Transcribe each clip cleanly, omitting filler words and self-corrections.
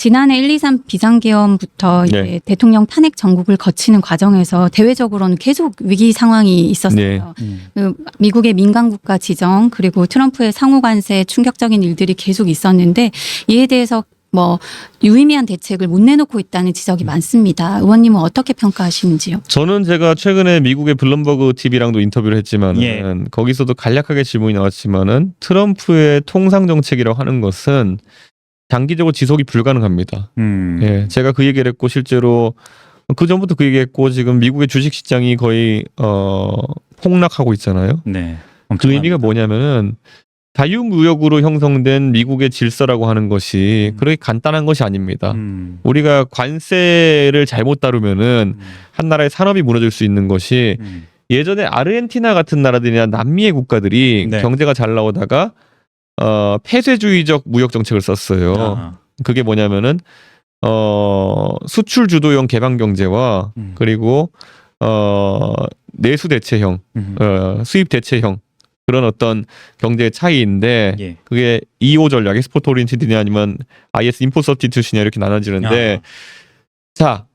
지난해 1.23 비상계엄부터 이제 네. 대통령 탄핵 정국을 거치는 과정에서 대외적으로는 계속 위기 상황이 있었어요. 그 미국의 민간국가 지정 그리고 트럼프의 상호 관세 충격적인 일들이 계속 있었는데 이에 대해서 뭐 유의미한 대책을 못 내놓고 있다는 지적이 많습니다. 의원님은 어떻게 평가하시는지요? 저는 제가 최근에 미국의 블룸버그 TV랑도 인터뷰를 했지만은 예. 거기서도 간략하게 질문이 나왔지만은 트럼프의 통상 정책이라고 하는 것은 장기적으로 지속이 불가능합니다. 예, 제가 그 얘기를 했고 실제로 그 전부터 그 얘기했고 지금 미국의 주식 시장이 거의 폭락하고 있잖아요. 네. 그 의미가 뭐냐면은 자유무역으로 형성된 미국의 질서라고 하는 것이 그렇게 간단한 것이 아닙니다. 우리가 관세를 잘못 다루면은 한 나라의 산업이 무너질 수 있는 것이 예전에 아르헨티나 같은 나라들이나 남미의 국가들이 네. 경제가 잘 나오다가 폐쇄주의적 무역 정책을 썼어요. 아. 그게 뭐냐면은 수출 주도형 개방 경제와 그리고 내수 대체형, 수입 대체형 그런 어떤 경제의 차이인데 예. 그게 2호 전략, 엑스포트 오리엔티드냐 아니면 IS 인포 서브스티튜션이냐 이렇게 나눠지는데 자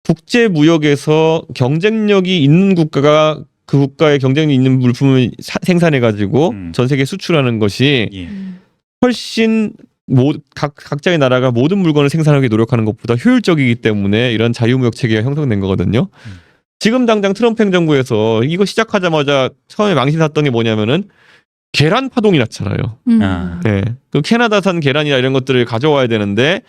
국제 무역에서 경쟁력이 있는 국가가 그 국가의 경쟁력이 있는 물품을 생산해 가지고 전 세계에 수출하는 것이 예. 훨씬 각자의 나라가 모든 물건을 생산하기 노력하는 것보다 효율적이기 때문에 이런 자유무역 체계가 형성된 거거든요. 지금 당장 트럼프 행정부에서 이거 시작하자마자 처음에 망신 샀던 게 뭐냐면은 계란 파동이 났잖아요. 아. 네. 그 캐나다산 계란이나 이런 것들을 가져와야 되는데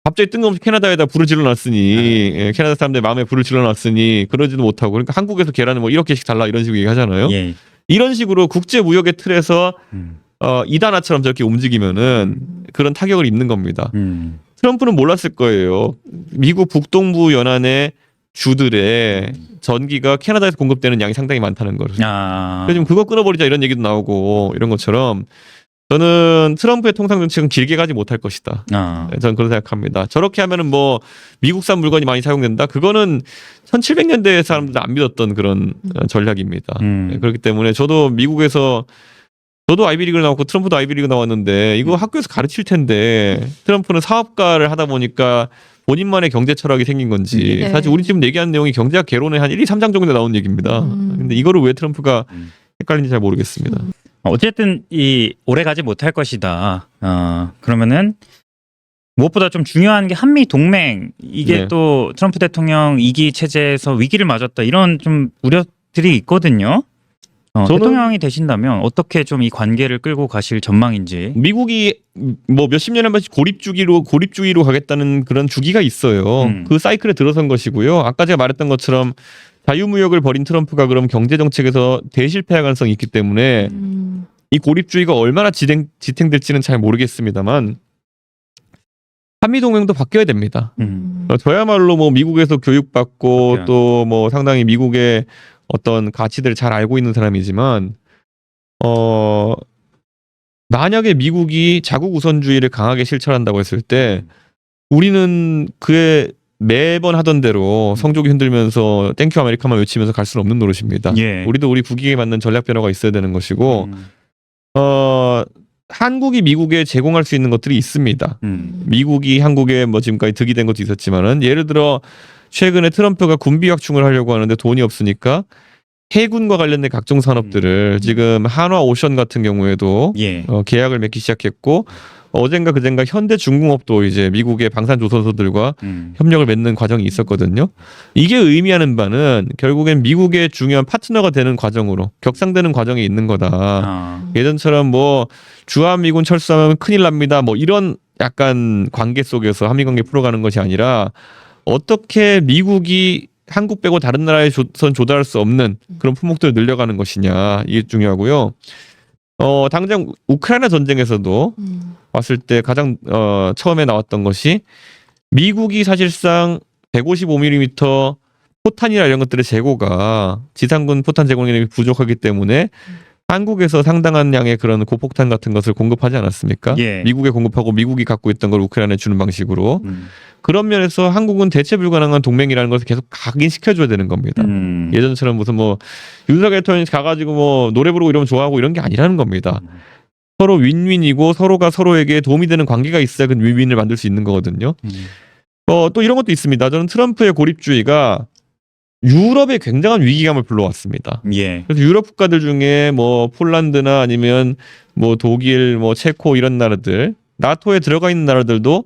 갑자기 뜬금없이 캐나다에다 불을 질러놨으니 예, 캐나다 사람들 마음에 불을 질러놨으니 그러지도 못하고 그러니까 한국에서 계란을 뭐 1억 개씩 달라 이런 식으로 얘기하잖아요. 예. 이런 식으로 국제 무역의 틀에서 이단아처럼 저렇게 움직이면은 그런 타격을 입는 겁니다. 트럼프는 몰랐을 거예요. 미국 북동부 연안의 주들의 전기가 캐나다에서 공급되는 양이 상당히 많다는 걸. 아. 그래서 지금 그거 끊어버리자 이런 얘기도 나오고 이런 것처럼 저는 트럼프의 통상 정책은 길게 가지 못할 것이다. 아. 저는 그런 생각합니다. 저렇게 하면은 뭐 미국산 물건이 많이 사용된다. 그거는 1700년대 사람들 안 믿었던 그런 전략입니다. 그렇기 때문에 저도 미국에서 저도 아이비리그를 나왔고 트럼프도 아이비리그 나왔는데 이거 학교에서 가르칠 텐데 트럼프는 사업가를 하다 보니까 본인만의 경제 철학이 생긴 건지 네. 사실 우리 지금 얘기하는 내용이 경제학 개론의 한 1, 2, 3장 정도 나온 얘기입니다. 근데 이거를 왜 트럼프가 헷갈리는지 잘 모르겠습니다. 어쨌든 이 오래 가지 못할 것이다. 그러면은 무엇보다 좀 중요한 게 한미 동맹 이게 네. 또 트럼프 대통령 2기 체제에서 위기를 맞았다 이런 좀 우려들이 있거든요. 저는- 대통령이 되신다면 어떻게 좀 이 관계를 끌고 가실 전망인지. 미국이 뭐 몇십 년에 한 번씩 고립주의로 가겠다는 그런 주기가 있어요. 그 사이클에 들어선 것이고요. 아까 제가 말했던 것처럼 자유무역을 벌인 트럼프가 그럼 경제정책에서 대실패할 가능성이 있기 때문에 이 고립주의가 얼마나 지탱될지는 잘 모르겠습니다만 한미동맹도 바뀌어야 됩니다. 저야말로 뭐 미국에서 교육받고 바뀌어야 또 뭐 상당히 미국의 어떤 가치들을 잘 알고 있는 사람이지만 만약에 미국이 자국 우선주의를 강하게 실천한다고 했을 때 우리는 그의 매번 하던 대로 성조기 흔들면서 땡큐 아메리카만 외치면서 갈 수는 없는 노릇입니다. 예. 우리도 우리 국익에 맞는 전략 변화가 있어야 되는 것이고 한국이 미국에 제공할 수 있는 것들이 있습니다. 미국이 한국에 뭐 지금까지 득이 된 것도 있었지만은 예를 들어 최근에 트럼프가 군비 확충을 하려고 하는데 돈이 없으니까 해군과 관련된 각종 산업들을 지금 한화 오션 같은 경우에도 예. 계약을 맺기 시작했고 어젠가 그젠가 현대중공업도 이제 미국의 방산조선소들과 협력을 맺는 과정이 있었거든요. 이게 의미하는 바는 결국엔 미국의 중요한 파트너가 되는 과정으로 격상되는 과정에 있는 거다. 예전처럼 뭐 주한미군 철수하면 큰일 납니다. 뭐 이런 약간 관계 속에서 한미관계 풀어가는 것이 아니라 어떻게 미국이 한국 빼고 다른 나라에 선 조달할 수 없는 그런 품목들을 늘려가는 것이냐 이게 중요하고요. 당장 우크라이나 전쟁에서도 왔을 때 가장 처음에 나왔던 것이 미국이 사실상 155mm 포탄이나 이런 것들의 재고가 지상군 포탄 제공량이 부족하기 때문에 한국에서 상당한 양의 그런 고폭탄 같은 것을 공급하지 않았습니까? 예. 미국에 공급하고 미국이 갖고 있던 걸 우크라이나에 주는 방식으로. 그런 면에서 한국은 대체 불가능한 동맹이라는 것을 계속 각인시켜줘야 되는 겁니다. 예전처럼 무슨 뭐 윤석열 대통령이 가가지고 뭐 노래 부르고 이러면 좋아하고 이런 게 아니라는 겁니다. 서로 윈윈이고 서로가 서로에게 도움이 되는 관계가 있어야 그 윈윈을 만들 수 있는 거거든요. 또 이런 것도 있습니다. 저는 트럼프의 고립주의가 유럽에 굉장한 위기감을 불러왔습니다. 예. 그래서 유럽 국가들 중에 뭐 폴란드나 아니면 뭐 독일, 뭐 체코 이런 나라들, 나토에 들어가 있는 나라들도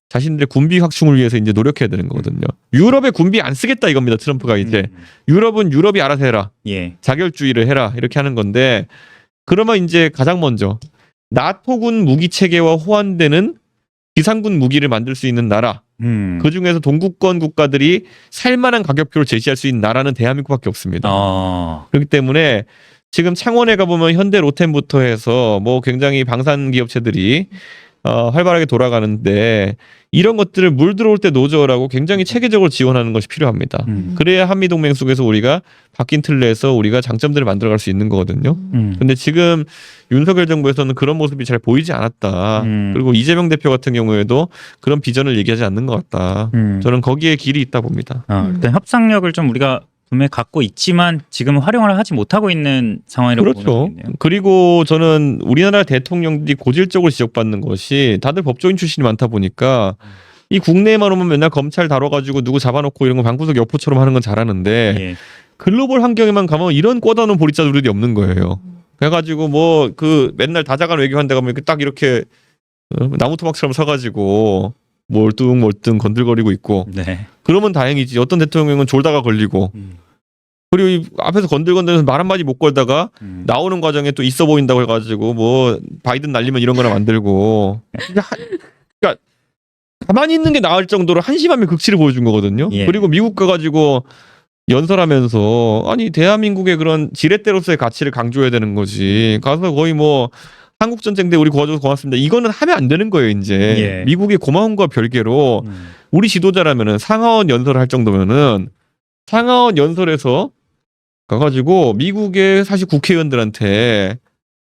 자신들의 군비 확충을 위해서 이제 노력해야 되는 거거든요. 유럽에 군비 안 쓰겠다 이겁니다. 트럼프가 이제 유럽은 유럽이 알아서 해라. 예. 자결주의를 해라. 이렇게 하는 건데 그러면 이제 가장 먼저 나토군 무기 체계와 호환되는 비상군 무기를 만들 수 있는 나라. 그 중에서 동구권 국가들이 살만한 가격표를 제시할 수 있는 나라는 대한민국밖에 없습니다. 그렇기 때문에 지금 창원에 가보면 현대 로템부터 해서 뭐 굉장히 방산 기업체들이 활발하게 돌아가는데 이런 것들을 물 들어올 때 노저라고 굉장히 체계적으로 지원하는 것이 필요합니다. 그래야 한미동맹 속에서 우리가 바뀐 틀에서 우리가 장점들을 만들어갈 수 있는 거거든요. 근데 지금 윤석열 정부에서는 그런 모습이 잘 보이지 않았다. 그리고 이재명 대표 같은 경우에도 그런 비전을 얘기하지 않는 것 같다. 저는 거기에 길이 있다 봅니다. 일단 협상력을 좀 우리가 분명히 갖고 있지만 지금 활용을 하지 못하고 있는 상황이라고 그렇죠. 보면 되겠네요. 그리고 저는 우리나라 대통령들이 고질적으로 지적받는 것이 다들 법조인 출신이 많다 보니까 이 국내에만 오면 맨날 검찰 다뤄가지고 누구 잡아놓고 이런 거 방구석 여포처럼 하는 건 잘하는데 예. 글로벌 환경에만 가면 이런 꿔다놓은 보릿자들이 없는 거예요. 그래가지고 뭐 그 맨날 다자간 외교한데 가면 딱 이렇게 나무 토막처럼 서가지고 몰뚱몰뚱 건들거리고 있고 네. 그러면 다행이지. 어떤 대통령은 졸다가 걸리고 그리고 이 앞에서 건들건들면서 말 한마디 못 걸다가 나오는 과정에 또 있어 보인다고 해가지고 뭐 바이든 날리면 이런 거나 만들고 그러니까 가만히 있는 게 나을 정도로 한심함의 극치를 보여준 거거든요. 예. 그리고 미국 가가지고 연설하면서 아니 대한민국의 그런 지렛대로서의 가치를 강조해야 되는 거지. 가서 거의 뭐 한국 전쟁 때 우리 도와줘서 고맙습니다. 이거는 하면 안 되는 거예요. 이제 예. 미국의 고마움과 별개로 우리 지도자라면은 상하원 연설을 할 정도면은 상하원 연설에서 가가지고 미국의 사실 국회의원들한테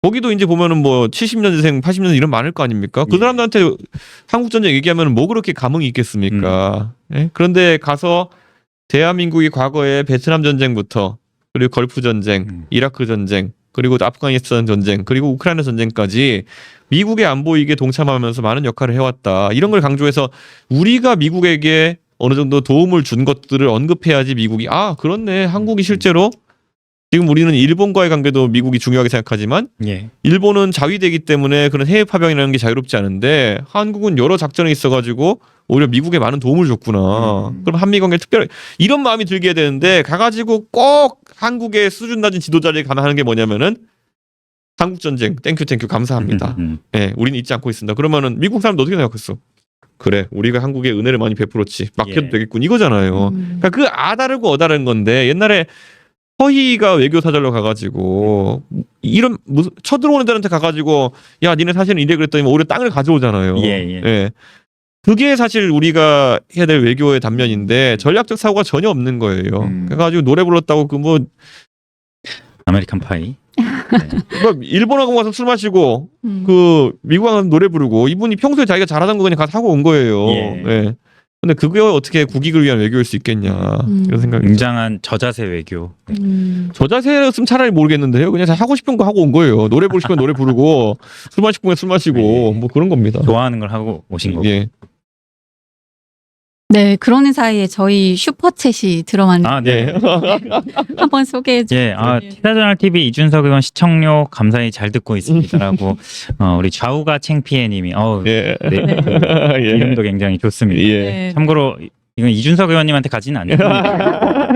거기도 이제 보면은 뭐 70년대생, 80년대 이런 많을 거 아닙니까? 그 예. 사람들한테 한국 전쟁 얘기하면 뭐 그렇게 감흥이 있겠습니까? 예? 그런데 가서 대한민국이 과거에 베트남 전쟁부터 그리고 걸프 전쟁, 이라크 전쟁, 그리고 아프가니스탄 전쟁, 그리고 우크라이나 전쟁까지 미국의 안보이게 동참하면서 많은 역할을 해왔다. 이런 걸 강조해서 우리가 미국에게 어느 정도 도움을 준 것들을 언급해야지 미국이 그렇네. 한국이 실제로 지금 우리는 일본과의 관계도 미국이 중요하게 생각하지만 예. 일본은 자위되기 때문에 그런 해외 파병이라는 게 자유롭지 않은데 한국은 여러 작전에 있어가지고 오히려 미국에 많은 도움을 줬구나. 그럼 한미 관계 특별히 이런 마음이 들게 되는데 가가지고 꼭 한국의 수준 낮은 지도자들이 가면 하는 게 뭐냐면은 한국 전쟁 땡큐 감사합니다. 예, 우리는 잊지 않고 있습니다. 그러면은 미국 사람도 어떻게 생각했어? 그래, 우리가 한국에 은혜를 많이 베풀었지. 맡겨도 예. 되겠군. 이거잖아요. 그러니까 그 아다르고 어다른 건데 옛날에 허희가 외교사절로 가가지고 이런 무슨 쳐들어오는 데한테 가가지고 야 니네 사실은 이래 그랬더니 오히려 땅을 가져오잖아요. 예. 예. 그게 사실 우리가 해야 될 외교의 단면인데 전략적 사고가 전혀 없는 거예요. 그래가지고 노래 불렀다고 그 뭐 아메리칸 파이. 일본하고 가서 술 마시고 그 미국 가서 노래 부르고 이분이 평소에 자기가 잘하던 거 그냥 가서 하고 온 거예요. 예. 예. 근데 그게 어떻게 국익을 위한 외교일 수 있겠냐 이런 생각이. 굉장한 저자세 외교. 저 자세였으면 차라리 모르겠는데요. 그냥 하고 싶은 거 하고 온 거예요. 노래 부르고 싶으면 노래 부르고 술 마시고 술 마시고 뭐 그런 겁니다. 좋아하는 걸 하고 오신 거고. 예. 네, 그러는 사이에 저희 슈퍼챗이 들어왔는데 예. 한번 소개해 주세요. 예, 티사저널 TV 이준석 의원 시청료 감사히 잘 듣고 있습니다라고 우리 좌우가 챙피해님이 예. 네, 예. 이름도 굉장히 좋습니다. 예. 네. 참고로 이건 이준석 의원님한테 가지는 않습니다.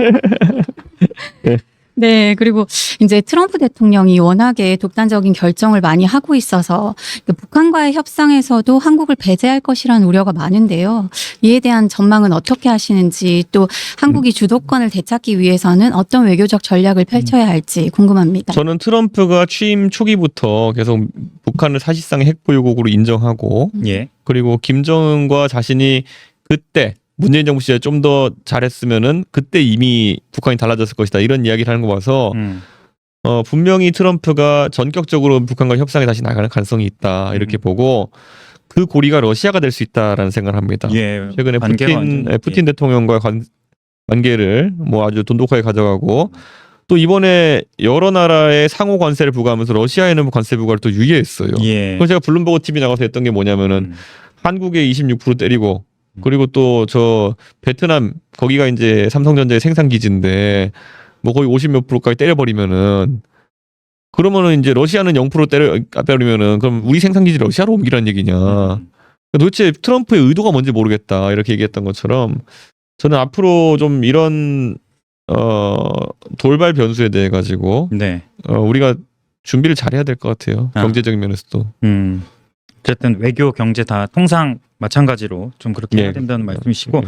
네, 그리고 이제 트럼프 대통령이 워낙에 독단적인 결정을 많이 하고 있어서 북한과의 협상에서도 한국을 배제할 것이라는 우려가 많은데요. 이에 대한 전망은 어떻게 하시는지 또 한국이 주도권을 되찾기 위해서는 어떤 외교적 전략을 펼쳐야 할지 궁금합니다. 저는 트럼프가 취임 초기부터 계속 북한을 사실상 핵보유국으로 인정하고 예. 그리고 김정은과 자신이 그때 문재인 정부 시절에 좀 더 잘했으면은 그때 이미 북한이 달라졌을 것이다 이런 이야기를 하는 거 봐서 분명히 트럼프가 전격적으로 북한과 협상에 다시 나가는 가능성이 있다 이렇게 보고 그 고리가 러시아가 될 수 있다라는 생각을 합니다. 예. 최근에 관계가 완전- 푸틴 대통령과 관계를 뭐 아주 돈독하게 가져가고 또 이번에 여러 나라에 상호 관세를 부과하면서 러시아에는 관세 부과를 또 유예했어요. 예. 그래서 제가 블룸버그 TV 나가서 했던 게 뭐냐면은 한국에 26% 때리고 그리고 또 저 베트남 거기가 이제 삼성전자의 생산 기지인데 뭐 거의 50몇 %까지 때려버리면은 그러면은 이제 러시아는 0% 때려버리면은 그럼 우리 생산 기지 러시아로 옮기라는 얘기냐. 도대체 트럼프의 의도가 뭔지 모르겠다 이렇게 얘기했던 것처럼 저는 앞으로 좀 이런 돌발 변수에 대해 가지고 네. 우리가 준비를 잘해야 될 것 같아요. 경제적인 면에서도. 어쨌든 외교, 경제 다 통상 마찬가지로 좀 그렇게 네. 해야 된다는 말씀이시고,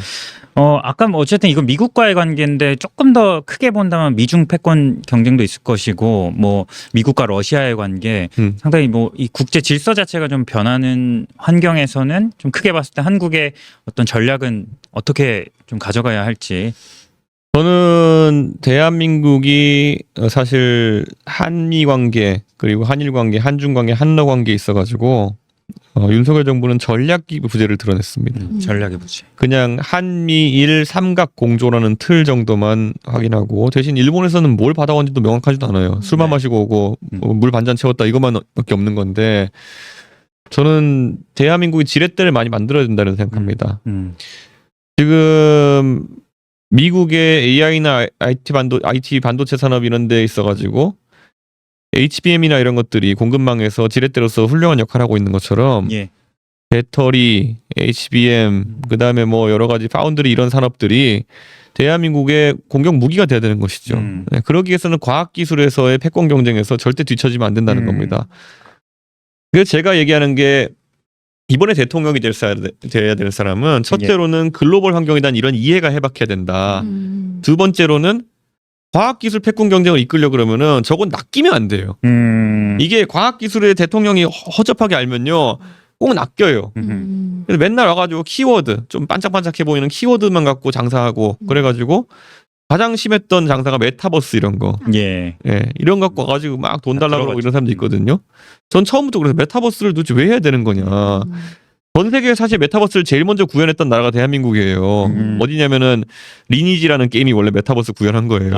아까 뭐 어쨌든 이건 미국과의 관계인데 조금 더 크게 본다면 미중 패권 경쟁도 있을 것이고, 뭐 미국과 러시아의 관계, 상당히 뭐 이 국제 질서 자체가 좀 변하는 환경에서는 좀 크게 봤을 때 한국의 어떤 전략은 어떻게 좀 가져가야 할지. 저는 대한민국이 사실 한미 관계 그리고 한일 관계, 한중 관계, 한러 관계에 있어가지고 윤석열 정부는 전략기 부재를 드러냈습니다. 전략의 부재. 그냥 한미일 삼각 공조라는 틀 정도만 확인하고 대신 일본에서는 뭘 받아왔는지도 명확하지도 않아요. 술만 마시고 오고 물 반잔 채웠다 이것만밖에 없는 건데 저는 대한민국이 지렛대를 많이 만들어야 된다는 생각합니다. 지금 미국의 AI나 IT 반도체 산업 이런 데 있어가지고 HBM이나 이런 것들이 공급망에서 지렛대로서 훌륭한 역할을 하고 있는 것처럼 예. 배터리, HBM, 그 다음에 뭐 여러 가지 파운드리 이런 산업들이 대한민국의 공격 무기가 돼야 되는 것이죠. 네, 그러기 위해서는 과학기술에서의 패권 경쟁에서 절대 뒤처지면 안 된다는 겁니다. 그래서 제가 얘기하는 게 이번에 대통령이 돼야 될 사람은 첫째로는 글로벌 환경에 대한 이런 이해가 해박해야 된다. 두 번째로는 과학기술 패권 경쟁을 이끌려 그러면은 저건 낚이면 안 돼요. 이게 과학기술에 대통령이 허접하게 알면요. 꼭 낚여요. 그래서 맨날 와가지고 키워드 좀 반짝반짝해 보이는 키워드만 갖고 장사하고 그래가지고 가장 심했던 장사가 메타버스 이런 거. 예. 예, 이런 거 갖고 와가지고 막 돈 달라고 그러고 이런 사람도 있거든요. 전 처음부터 그래서 메타버스를 도대체 왜 해야 되는 거냐. 전 세계에 사실 메타버스를 제일 먼저 구현했던 나라가 대한민국이에요. 어디냐면은 리니지라는 게임이 원래 메타버스 구현한 거예요.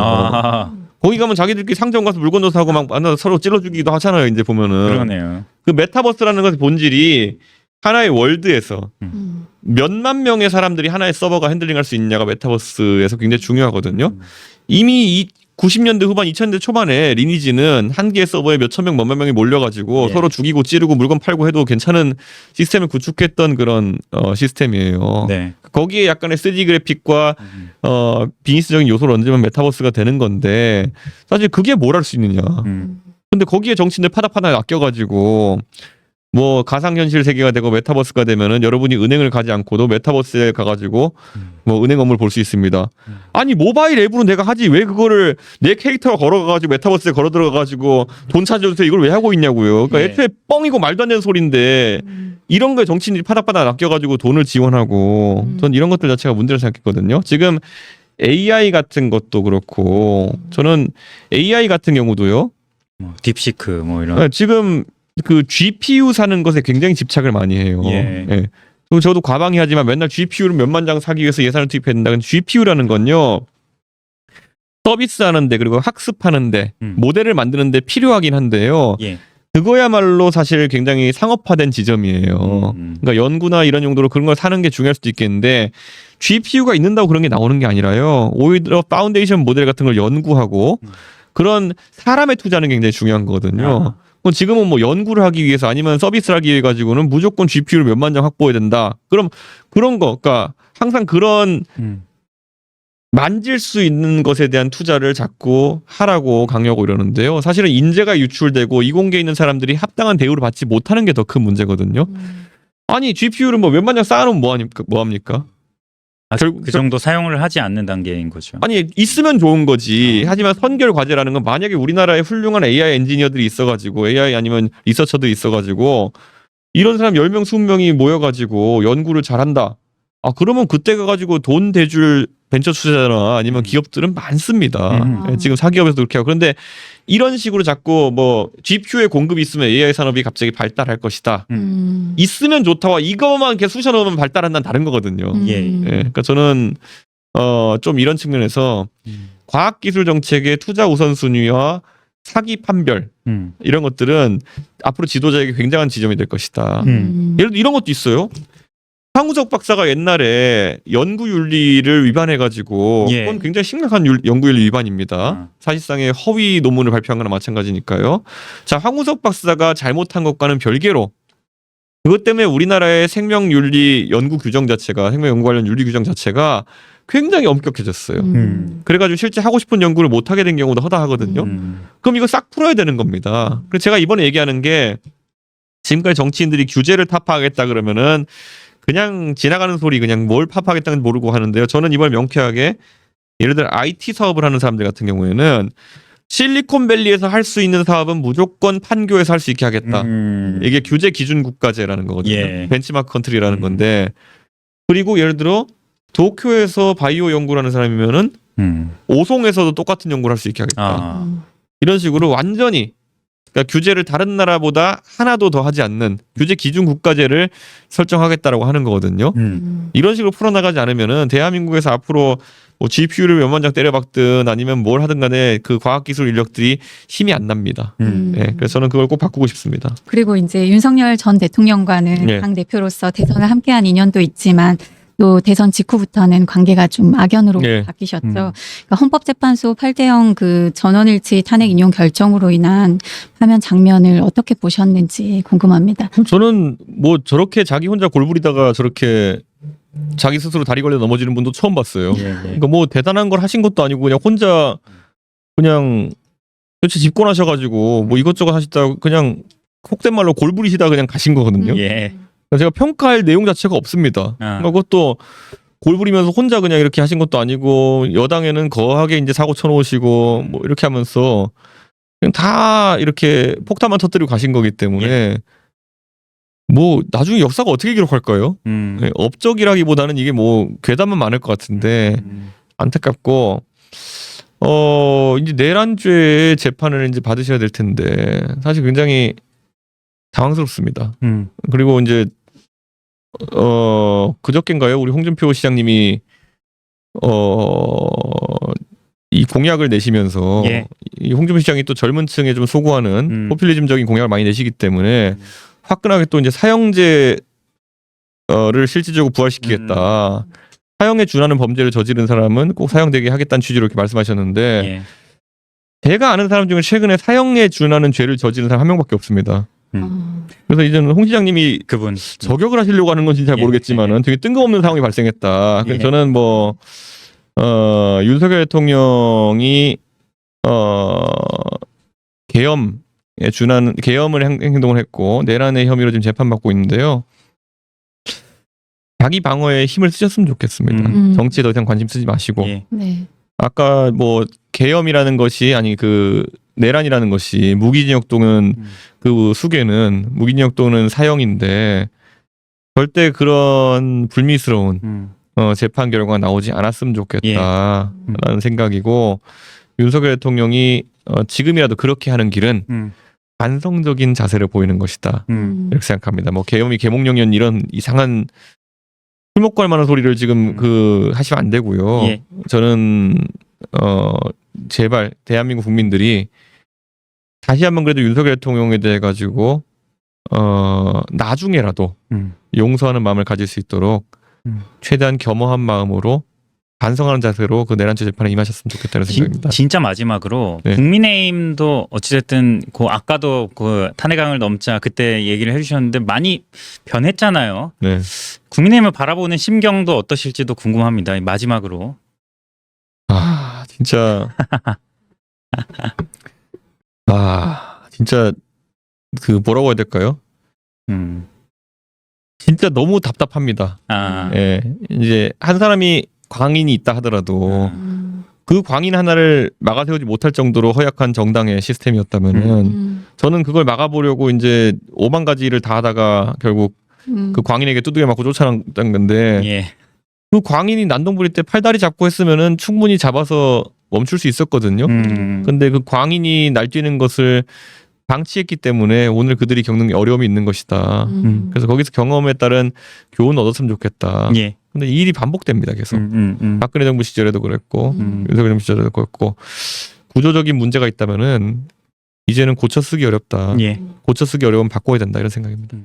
거기 가면 자기들끼리 상점 가서 물건도 사고 막 만나서 서로 찔러 죽이기도 하잖아요. 이제 보면은. 그러네요. 그 메타버스라는 것의 본질이 하나의 월드에서 몇만 명의 사람들이 하나의 서버가 핸들링할 수 있느냐가 메타버스에서 굉장히 중요하거든요. 이미 90년대 후반 2000년대 초반에 리니지는 한 개의 서버에 몇천 명, 몇만 명이 몰려가지고 서로 죽이고 찌르고 물건 팔고 해도 괜찮은 시스템을 구축했던 그런 시스템이에요. 네. 거기에 약간의 3D 그래픽과 비즈니스적인 요소를 얹으면 메타버스가 되는 건데 사실 그게 뭘 할 수 있느냐. 근데 거기에 정치인들 파닥파닥 아껴가지고 뭐 가상현실 세계가 되고 메타버스가 되면은 여러분이 은행을 가지 않고도 메타버스에 가가지고 뭐 은행 업무를 볼 수 있습니다. 아니 모바일 앱으로 내가 하지 왜 그거를 내 캐릭터가 걸어가가지고 메타버스에 걸어 들어가가지고 돈 찾아주세요 이걸 왜 하고 있냐고요. 그러니까 애초에 뻥이고 말도 안 되는 소리인데 이런 거에 정치인들이 파닥파닥 아껴가지고 돈을 지원하고 전 이런 것들 자체가 문제를 생각했거든요. 지금 AI 같은 것도 그렇고 저는 AI 같은 경우도요. 뭐 딥시크 뭐 이런. 지금 그 GPU 사는 것에 굉장히 집착을 많이 해요. 예. 예. 그리고 저도 과방위하지만 맨날 GPU를 몇만 장 사기 위해서 예산을 투입했는데 근데 GPU라는 건요. 서비스하는데 그리고 학습하는데 모델을 만드는데 필요하긴 한데요. 예. 그거야말로 사실 굉장히 상업화된 지점이에요. 그러니까 연구나 이런 용도로 그런 걸 사는 게 중요할 수도 있겠는데 GPU가 있는다고 그런 게 나오는 게 아니라요. 오히려 파운데이션 모델 같은 걸 연구하고 그런 사람의 투자는 굉장히 중요한 거거든요. 지금은 뭐 연구를 하기 위해서 아니면 서비스를 하기 위해 가지고는 무조건 GPU를 몇만 장 확보해야 된다. 그럼 그런 거, 그러니까 항상 그런 만질 수 있는 것에 대한 투자를 자꾸 하라고 강요하고 이러는데요. 사실은 인재가 유출되고 이공계에 있는 사람들이 합당한 대우를 받지 못하는 게 더 큰 문제거든요. 아니 GPU를 뭐 몇만 장 쌓아놓으면 뭐 합니까? 그 정도 사용을 하지 않는 단계인 거죠. 아니 있으면 좋은 거지. 하지만 선결 과제라는 건 만약에 우리나라에 훌륭한 AI 엔지니어들이 있어가지고 AI 아니면 리서처들이 있어가지고 이런 사람 10명 20명이 모여가지고 연구를 잘한다. 그러면 그때 가가지고 돈 대줄 벤처 투자자나 아니면 기업들은 많습니다. 지금 사기업에서도 그렇게 하고. 그런데 이런 식으로 자꾸 뭐 GPU의 공급이 있으면 AI 산업이 갑자기 발달할 것이다. 있으면 좋다와 이거만 이렇게 쑤셔 넣으면 발달한다는 다른 거거든요. 예. 그러니까 저는 좀 이런 측면에서 과학기술 정책의 투자 우선순위와 사기 판별 이런 것들은 앞으로 지도자에게 굉장한 지점이 될 것이다. 예를 들어 이런 것도 있어요. 황우석 박사가 옛날에 연구윤리를 위반해가지고 예. 그건 굉장히 심각한 연구윤리 위반입니다. 사실상의 허위 논문을 발표한 거나 마찬가지니까요. 자, 황우석 박사가 잘못한 것과는 별개로 그것 때문에 우리나라의 생명윤리 연구 규정 자체가 생명연구 관련 윤리 규정 자체가 굉장히 엄격해졌어요. 그래가지고 실제 하고 싶은 연구를 못하게 된 경우도 허다하거든요. 그럼 이거 싹 풀어야 되는 겁니다. 그래서 제가 이번에 얘기하는 게 지금까지 정치인들이 규제를 타파하겠다 그러면은 그냥 지나가는 소리 그냥 뭘 파파하겠다는 모르고 하는데요. 저는 이번에 명쾌하게 예를 들어 IT 사업을 하는 사람들 같은 경우에는 실리콘밸리에서 할 수 있는 사업은 무조건 판교에서 할 수 있게 하겠다. 이게 규제 기준 국가제라는 거거든요. 예. 벤치마크 컨트리라는 건데 그리고 예를 들어 도쿄에서 바이오 연구를 하는 사람이면은 오송에서도 똑같은 연구를 할 수 있게 하겠다. 이런 식으로 완전히 그러니까 규제를 다른 나라보다 하나도 더 하지 않는 규제 기준 국가제를 설정하겠다라고 하는 거거든요. 이런 식으로 풀어나가지 않으면은 대한민국에서 앞으로 뭐 GPU를 몇만 장 때려박든 아니면 뭘 하든 간에 그 과학기술 인력들이 힘이 안 납니다. 네, 그래서 저는 그걸 꼭 바꾸고 싶습니다. 그리고 이제 윤석열 전 대통령과는 네. 당 대표로서 대선을 함께한 인연도 있지만 또 대선 직후부터는 관계가 좀 악연으로 네. 바뀌셨죠. 그러니까 헌법재판소 8대0 그 전원일치 탄핵 인용 결정으로 인한 화면 장면을 어떻게 보셨는지 궁금합니다. 저는 뭐 저렇게 자기 혼자 골부리다가 저렇게 자기 스스로 다리 걸려 넘어지는 분도 처음 봤어요. 그러니까 뭐 대단한 걸 하신 것도 아니고 그냥 혼자 그냥 도대체 집권하셔가지고 뭐 이것저것 하시다가 그냥 속된 말로 골부리시다 그냥 가신 거거든요. 예. 그러니까 제가 평가할 내용 자체가 없습니다. 그러니까 그것도 골부리면서 혼자 그냥 이렇게 하신 것도 아니고 여당에는 거하게 이제 사고 쳐놓으시고 뭐 이렇게 하면서 그냥 다 이렇게 폭탄만 터뜨리고 가신 거기 때문에 뭐 나중에 역사가 어떻게 기록할까요? 네, 업적이라기보다는 이게 뭐 괴담은 많을 것 같은데 안타깝고 이제 내란죄 재판을 이제 받으셔야 될 텐데 사실 굉장히 당황스럽습니다. 그리고 이제 그저께인가요? 우리 홍준표 시장님이 이 공약을 내시면서 이 홍준표 시장이 또 젊은 층에 좀 소구하는 포퓰리즘적인 공약을 많이 내시기 때문에 화끈하게 또 이제 사형제를 실질적으로 부활시키겠다. 사형에 준하는 범죄를 저지른 사람은 꼭 사형되게 하겠다는 취지로 이렇게 말씀하셨는데 제가 아는 사람 중에 최근에 사형에 준하는 죄를 저지른 사람 한 명밖에 없습니다. 그래서 이제는 홍 시장님이 그분 저격을 하시려고 하는 건지 잘 모르겠지만은 되게 뜬금없는 상황이 발생했다. 그래서 저는 뭐 윤석열 대통령이 계엄에 준하는 계엄을 행동을 했고 내란의 혐의로 지금 재판받고 있는데요. 자기 방어에 힘을 쓰셨으면 좋겠습니다. 정치에 더 이상 관심 쓰지 마시고. 네. 아까 뭐 계엄이라는 것이 아니 그 내란이라는 것이 무기징역 또는 그 수괴는 무기징역 또는 사형인데 절대 그런 불미스러운 재판 결과가 나오지 않았으면 좋겠다라는 생각이고 윤석열 대통령이 지금이라도 그렇게 하는 길은 반성적인 자세를 보이는 것이다 이렇게 생각합니다. 뭐 계엄이 계몽령이란 이런 이상한 술 먹고 할 만한 소리를 지금 하시면 안 되고요. 저는 제발 대한민국 국민들이 다시 한번 그래도 윤석열 대통령에 대해 가지고 나중에라도 용서하는 마음을 가질 수 있도록 최대한 겸허한 마음으로 반성하는 자세로 그 내란죄 재판에 임하셨으면 좋겠다는 생각입니다. 진짜 마지막으로 국민의힘도 어찌됐든 아까도 그 탄핵강을 넘자 그때 얘기를 해주셨는데 많이 변했잖아요. 네. 국민의힘을 바라보는 심경도 어떠실지도 궁금합니다. 마지막으로. 아 진짜 진짜 그 뭐라고 해야 될까요? 진짜 너무 답답합니다. 예, 이제 한 사람이 광인이 있다 하더라도 그 광인 하나를 막아세우지 못할 정도로 허약한 정당의 시스템이었다면은 저는 그걸 막아보려고 이제 5만 가지 일을 다 하다가 결국 그 광인에게 두들겨 맞고 쫓아난 건데 그 광인이 난동부릴 때 팔다리 잡고 했으면은 충분히 잡아서 멈출 수 있었거든요. 근데 그 광인이 날뛰는 것을 방치했기 때문에 오늘 그들이 겪는 어려움이 있는 것이다. 그래서 거기서 경험에 따른 교훈을 얻었으면 좋겠다. 근데 이 일이 반복됩니다. 계속. 박근혜 정부 시절에도 그랬고 윤석열 정부 시절에도 그랬고 구조적인 문제가 있다면은 이제는 고쳐 쓰기 어렵다. 예. 고쳐 쓰기 어려우면 바꿔야 된다 이런 생각입니다.